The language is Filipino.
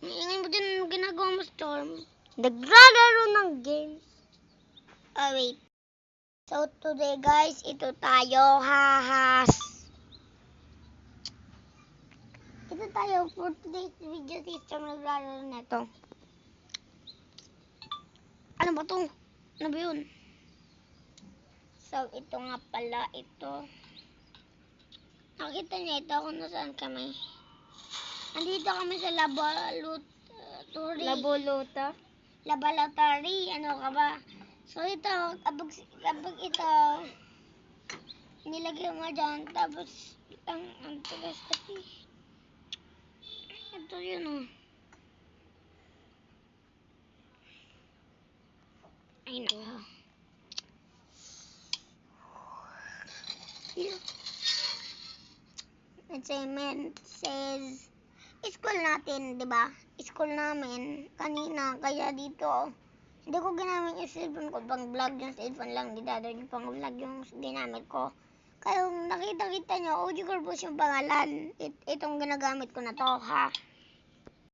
Ingay mo din ang ginagawa mo, Storm. Naglalaro ng games. Oh, wait. So, today, guys, ito tayo, hahas. Ito tayo, for today's video, si Storm naglalaro na ito. Ano ba ito? Ano ba yun? So, ito nga pala, ito. Nakita niya ito kung nasaan kami. Andito kami sa laboratory. Ano ka ba? So, ito, kapag ito, nilagay mo dyan, tapos, ang tugas kasi. Ito yun, oh. Ay, nako. Assignment says, school natin, di ba? School namin, kanina, kaya dito, hindi ko ginamit yung cellphone ko, pang vlog yung cellphone lang, di dado yung pang vlog yung ginamit ko. Kaya nakita-kita nyo, Audio Corbus yung pangalan, itong ginagamit ko na to, ha?